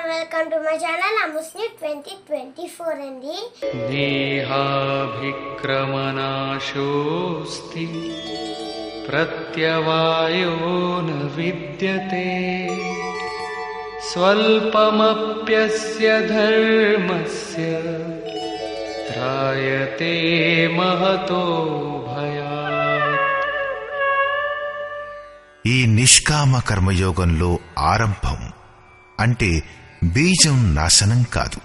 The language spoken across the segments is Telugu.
and welcome to my channel Amusni 2024 అండి. దేహాభిక్రమనాశోస్తి ప్రత్యవాయో న విద్యతే స్వల్పమప్యస్య ధర్మస్య త్రాయతే మహతో భయాత్. ఈ నిష్కామ కర్మయోగంలో ఆరంభం అంటే బీజం నాశనం కాదు,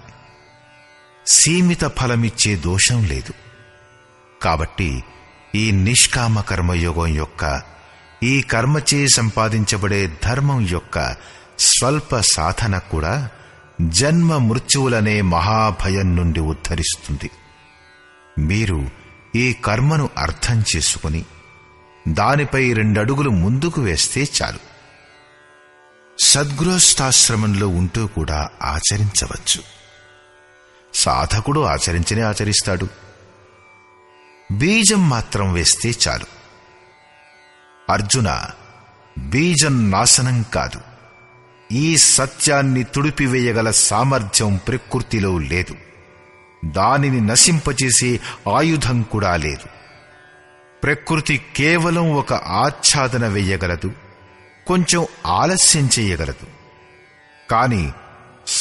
సీమిత ఫలమిచ్చే దోషం లేదు. కాబట్టి ఈ నిష్కామ కర్మయోగం యొక్క, ఈ కర్మచే సంపాదించబడే ధర్మం యొక్క స్వల్ప సాధన కూడా జన్మ మృత్యువులనే మహాభయం నుండి ఉద్ధరిస్తుంది. మీరు ఈ కర్మను అర్థం చేసుకుని దానిపై 2 అడుగులు ముందుకు వేస్తే చాలు. సద్గృహస్థాశ్రమంలో ఉంటూ కూడా ఆచరించవచ్చు. సాధకుడు ఆచరించనే ఆచరిస్తాడు. బీజం మాత్రం వేస్తే చాలు. అర్జున, బీజం నాశనం కాదు. ఈ సత్యాన్ని తుడిపివేయగల సామర్థ్యం ప్రకృతిలో లేదు. దానిని నశింపచేసే ఆయుధం కూడా లేదు. ప్రకృతి కేవలం ఒక ఆచ్ఛాదన వెయ్యగలదు, కొంచెం ఆలస్యం చేయగలదు. కాని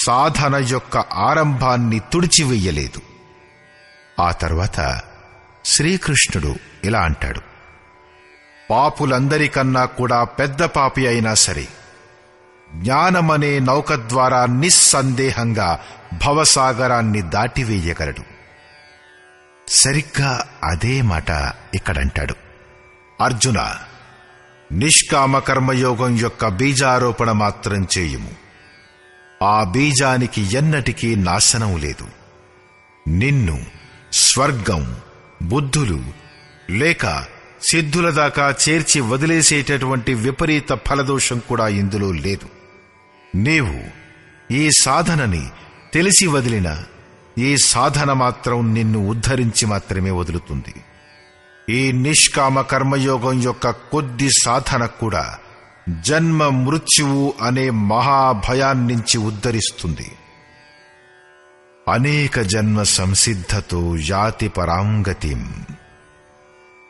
సాధన యొక్క ఆరంభాన్ని తుడిచివెయ్యలేదు. ఆ తర్వాత శ్రీకృష్ణుడు ఇలా అంటాడు: పాపులందరికన్నా కూడా పెద్ద పాపి అయినా సరే జ్ఞానమనే నౌక ద్వారా నిస్సందేహంగా భవసాగరాన్ని దాటివేయగలడు. సరిగ్గా అదే మాట ఇక్కడంటాడు. అర్జున, నిష్కామ కర్మయోగం యొక్క బీజారోపణ మాత్రం చేయుము. ఆ బీజానికి ఎన్నటికీ నాశనం లేదు. నిన్ను స్వర్గం, బుద్ధులు లేక సిద్ధుల దాకా చేర్చి వదిలేసేటటువంటి విపరీత ఫలదోషం కూడా ఇందులో లేదు. నీవు ఈ సాధనని తెలిసి వదిలిన ఈ సాధన మాత్రం నిన్ను ఉద్ధరించి మాత్రమే వదులుతుంది. ఈ నిష్కామ కర్మయోగం యొక్క కొద్ది సాధన కూడా జన్మ మృత్యువు అనే మహాభయాన్నించి ఉద్ధరిస్తుంది. అనేక జన్మ సంసిద్ధతో యాతి పరాంగతిం.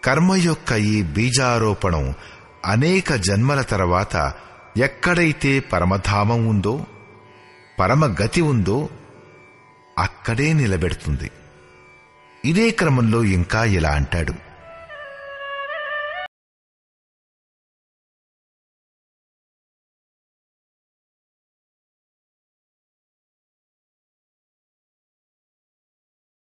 కర్మ యొక్క ఈ బీజారోపణం అనేక జన్మల తర్వాత ఎక్కడైతే పరమధామం ఉందో, పరమగతి ఉందో అక్కడే నిలబెడుతుంది. ఇదే క్రమంలో ఇంకా ఇలా అంటాడు: